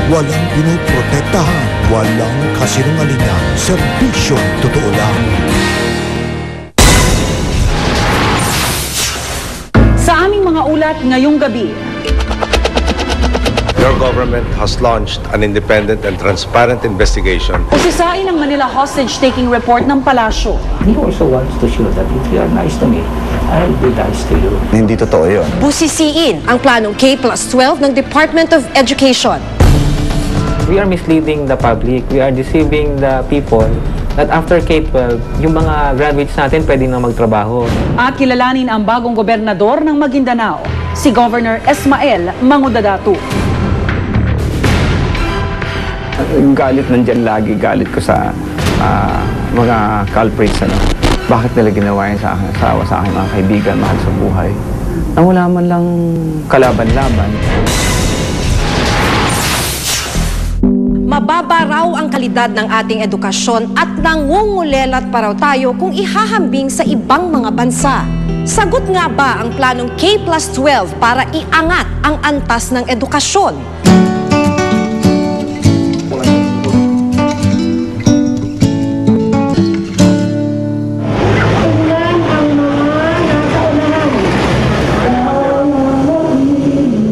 Walang pinoprotektahan, walang kasinungalingan, serbisyong totoo lang. Sa aming mga ulat ngayong gabi, Your government has launched an independent and transparent investigation. usisain ang Manila hostage-taking report ng palasyo. He also wants to show that if you are nice to me, I'll be nice to you. Hindi totoo yun. Busisiin ang planong K+12 ng Department of Education. We are misleading the public. We are deceiving the people that after K-12, yung mga graduates natin pwede na magtrabaho. At kilalanin ang bagong gobernador ng Maguindanao, si Governor Esmael Mangudadatu. Yung galit nandyan lagi, galit ko sa mga culprits. Bakit nila ginawa yun sa akin, sa akin mga kaibigan, mahal sa buhay? Nang wala man lang kalaban-laban. Mababa raw ang kalidad ng ating edukasyon at nangungulelat pa raw tayo kung ihahambing sa ibang mga bansa. Sagot nga ba ang planong K+12 para iangat ang antas ng edukasyon?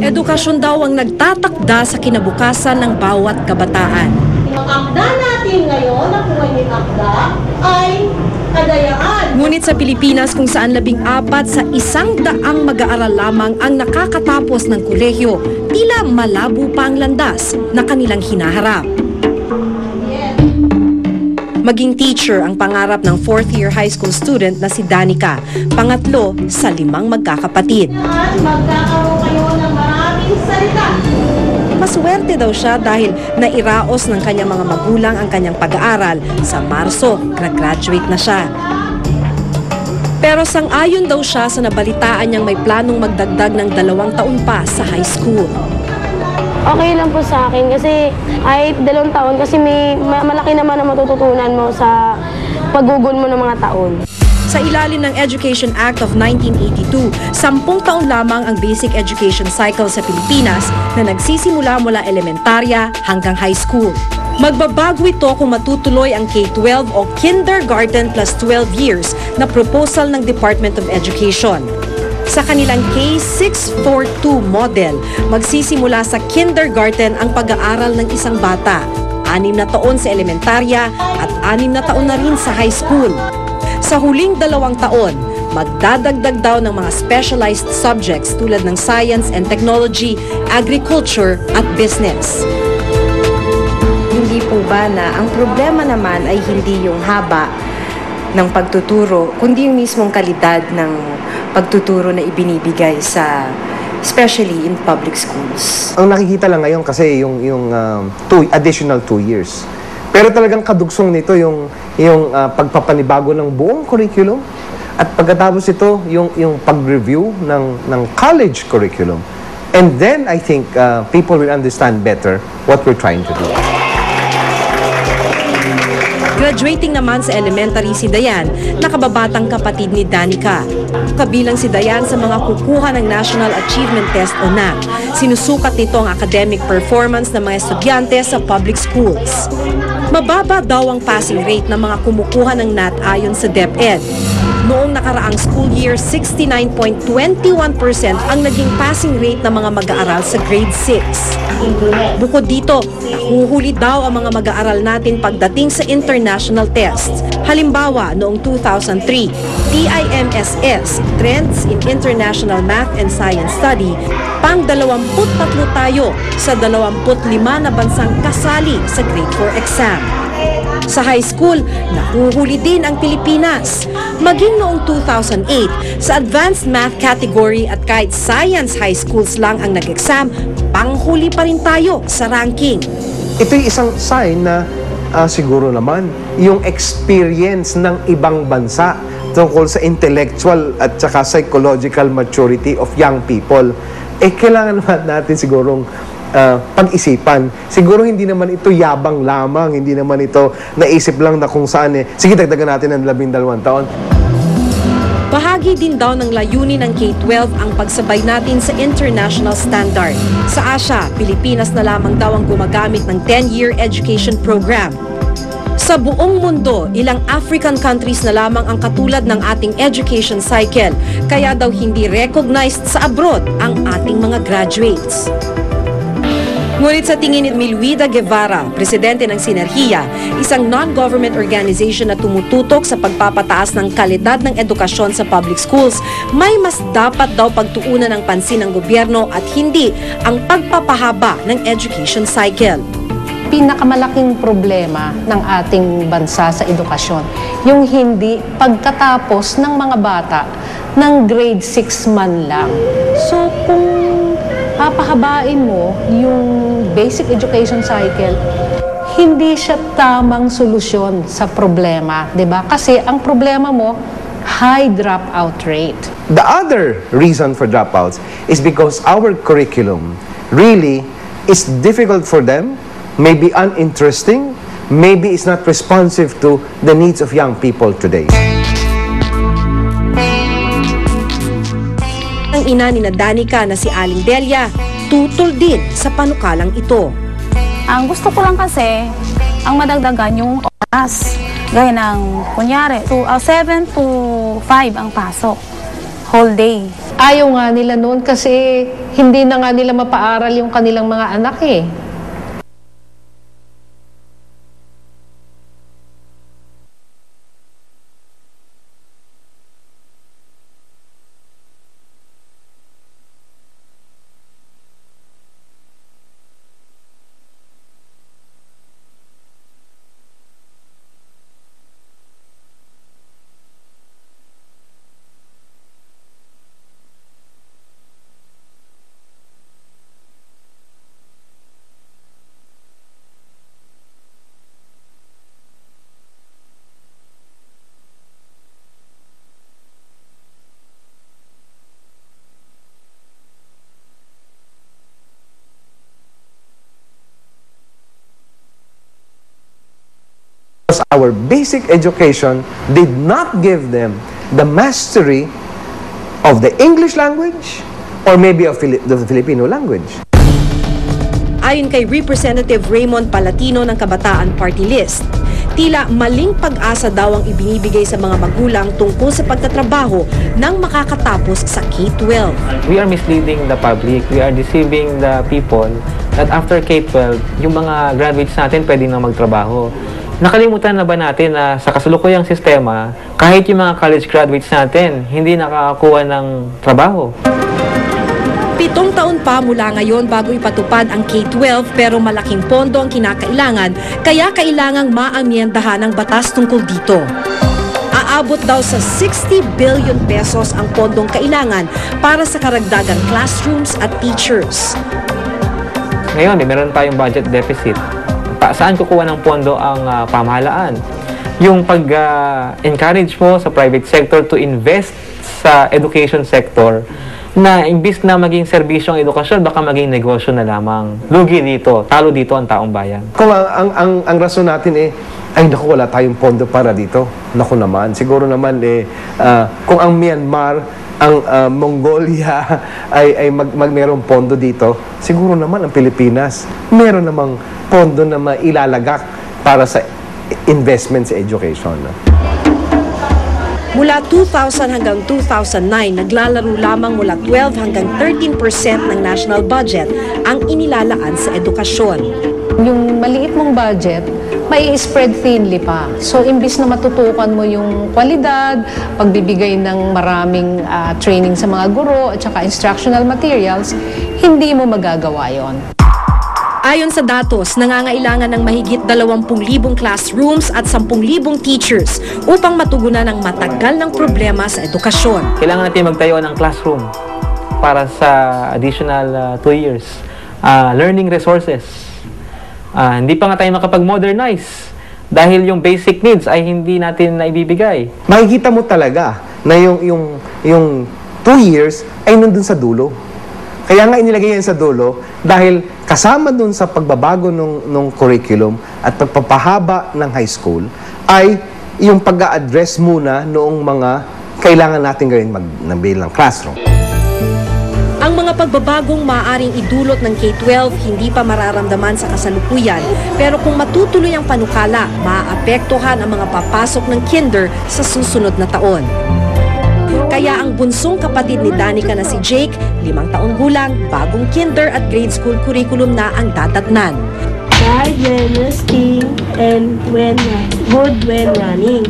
Edukasyon daw ang nagtatakda sa kinabukasan ng bawat kabataan. Ang akda natin ngayon, na kuwaning akda, ay kadayaan. Ngunit sa Pilipinas kung saan 14 sa 100 mag-aaral lamang ang nakakatapos ng kolehiyo, tila malabo pa ang landas na kanilang hinaharap. Maging teacher ang pangarap ng 4th-year high school student na si Danica, pangatlo sa 5 magkakapatid. Magkakaroon kayo ng maraming salita. Maswerte daw siya dahil nairaos ng kanyang mga magulang ang kanyang pag-aaral. Sa Marso, graduate na siya. Pero sang-ayon daw siya sa nabalitaan niyang may planong magdagdag ng 2 taon pa sa high school. Okay lang po sa akin kasi kahit 2 taon kasi malaki naman ang matututunan mo sa paggugol mo ng mga taon. Sa ilalim ng Education Act of 1982, 10 taon lamang ang basic education cycle sa Pilipinas na nagsisimula mula elementarya hanggang high school. Magbabago ito kung matutuloy ang K-12 o Kindergarten plus 12 years na proposal ng Department of Education. Sa kanilang K642 model, magsisimula sa kindergarten ang pag-aaral ng isang bata, 6 na taon sa elementarya at 6 na taon na rin sa high school. Sa huling 2 taon, magdadagdag daw ng mga specialized subjects tulad ng science and technology, agriculture at business. Hindi po ba na ang problema naman ay hindi yung haba ng pagtuturo, kundi yung mismong kalidad ng pagtuturo na ibinibigay sa, especially in public schools. Ang nakikita lang ngayon kasi yung additional 2 years. Pero talagang kadugsong nito yung pagpapanibago ng buong curriculum at pagkatapos ito yung pag-review ng college curriculum. And then I think people will understand better what we're trying to do. Graduating naman sa elementary si Dayan, nakababatang kapatid ni Danica. Kabilang si Dayan sa mga kukuha ng National Achievement Test o NAT. Sinusukat nito ang academic performance ng mga estudyante sa public schools. Mababa daw ang passing rate ng mga kumukuha ng NAT ayon sa DepEd. Noong nakaraang school year, 69.21% ang naging passing rate ng mga mag-aaral sa grade 6. Bukod dito, nahuhuli daw ang mga mag-aaral natin pagdating sa international tests. Halimbawa, noong 2003, TIMSS, Trends in International Math and Science Study, pang-23 tayo sa 25 na bansang kasali sa grade 4 exam. Sa high school, nahuhuli din ang Pilipinas. Maging noong 2008, sa advanced math category at kahit science high schools lang ang nag-exam, panghuli pa rin tayo sa ranking. Ito'y isang sign na siguro naman yung experience ng ibang bansa tungkol sa intellectual at saka psychological maturity of young people. Kailangan naman natin sigurong pag-isipan. Siguro hindi naman ito yabang lamang, hindi naman ito naisip lang na kung saan sige, dagdagan natin ng 12 taon. Bahagi Bahagi din daw ng layunin ng K-12 ang pagsabay natin sa international standard. Sa Asia, Pilipinas na lamang daw ang gumagamit ng 10-year education program. Sa buong mundo, ilang African countries na lamang ang katulad ng ating education cycle, kaya daw hindi recognized sa abroad ang ating mga graduates. Ngunit sa tingin ni Milwida Guevara, presidente ng Sinergia, isang non-government organization na tumututok sa pagpapataas ng kalidad ng edukasyon sa public schools, may mas dapat daw pagtuunan ng pansin ng gobyerno at hindi ang pagpapahaba ng education cycle. Pinakamalaking problema ng ating bansa sa edukasyon, yung hindi pagkatapos ng mga bata ng grade 6 man lang. So kung papahabain mo yung basic education cycle, hindi siya tamang solusyon sa problema, 'di ba? Kasi ang problema mo, high dropout rate. The other reason for dropouts is because our curriculum really is difficult for them, maybe uninteresting, maybe it's not responsive to the needs of young people today. Ang ina ni Danica na si Aling Delia, tutol din sa panukalang ito. Ang gusto ko lang kasi, ang madagdagan yung oras. Gaya ng, kunyari, 7 to 5 ang pasok. Whole day. Ayaw nga nila noon kasi hindi na nga nila mapaaral yung kanilang mga anak eh. Our basic education did not give them the mastery of the English language or maybe of the Filipino language. Ayon kay Representative Raymond Palatino ng Kabataan Party List, tila maling pag-asa daw ang ibinibigay sa mga magulang tungkol sa pagtatrabaho ng makakatapos sa K-12. We are misleading the public, we are deceiving the people that after K-12, yung mga graduates natin pwede na magtrabaho. Nakalimutan na ba natin na sa kasalukuyang sistema, kahit yung mga college graduates natin, hindi nakakakuha ng trabaho? 7 taon pa mula ngayon bago ipatupad ang K-12 pero malaking pondo ang kinakailangan, kaya kailangang maamyendahan ang batas tungkol dito. Aabot daw sa 60 billion pesos ang pondong kailangan para sa karagdagang classrooms at teachers. Ngayon, meron tayong budget deficit. Saan kukuha ng pondo ang pamahalaan? Yung pag-encourage mo sa private sector to invest sa education sector na imbis na maging serbisyo ang edukasyon, baka maging negosyo na lamang. Lugi dito, talo dito ang taong bayan. Kung ang rason natin ay naku, wala tayong pondo para dito. Naku naman, siguro naman kung ang Myanmar, ang Mongolia ay mayroong pondo dito, siguro naman ang Pilipinas meron namang pondo na mailalagak para sa investment sa education. Mula 2000 hanggang 2009, naglalaro lamang mula 12 hanggang 13% ng national budget ang inilalaan sa edukasyon. Yung maliit mong budget, may spread thinly pa. So, imbis na matutukan mo yung kwalidad, pagbibigay ng maraming training sa mga guro at saka instructional materials, hindi mo magagawa yon. Ayon sa datos, nangangailangan ng mahigit 20,000 classrooms at 10,000 teachers upang matugunan ang matagal ng problema sa edukasyon. Kailangan natin magtayo ng classroom para sa additional 2 years. Learning resources. Hindi pa nga tayo makapag-modernize dahil yung basic needs ay hindi natin naibibigay. Makikita mo talaga na yung 2 years ay nandun sa dulo. Kaya nga inilagay yan sa dulo dahil kasama dun sa pagbabago ng curriculum at pagpapahaba ng high school ay yung pag-a-address muna noong mga kailangan natin gawin bilang classroom. Ang mga pagbabagong maaaring idulot ng K-12 hindi pa mararamdaman sa kasalukuyan, pero kung matutuloy ang panukala, maaapektuhan ang mga papasok ng kinder sa susunod na taon. Kaya ang bunsong kapatid ni Danica na si Jake, 5 taong gulang, bagong kinder at grade school curriculum na ang dadatnan. Guide when resting and when good when running.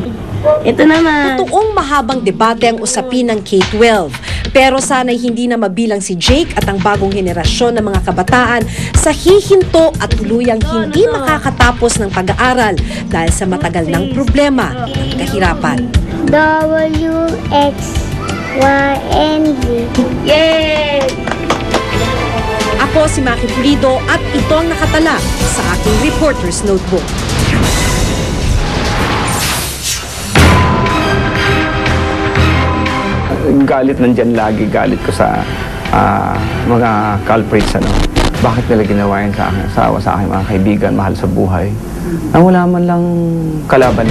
Ito naman. Totoong mahabang debate ang usapin ng K-12. Pero sana'y hindi na mabilang si Jake at ang bagong henerasyon ng mga kabataan sa hihinto at tuluyang hindi makakatapos ng pag-aaral dahil sa matagal ng problema at kahirapan. W, X, Y, and Z. Yay! Ako si Maki Pulido at ito ang nakatala sa aking Reporter's Notebook. Galit nandyan lagi, galit ko sa mga culprits, bakit nila ginawa yan sa akin, sa aking mga kaibigan, mahal sa buhay, na wala man lang kalaban.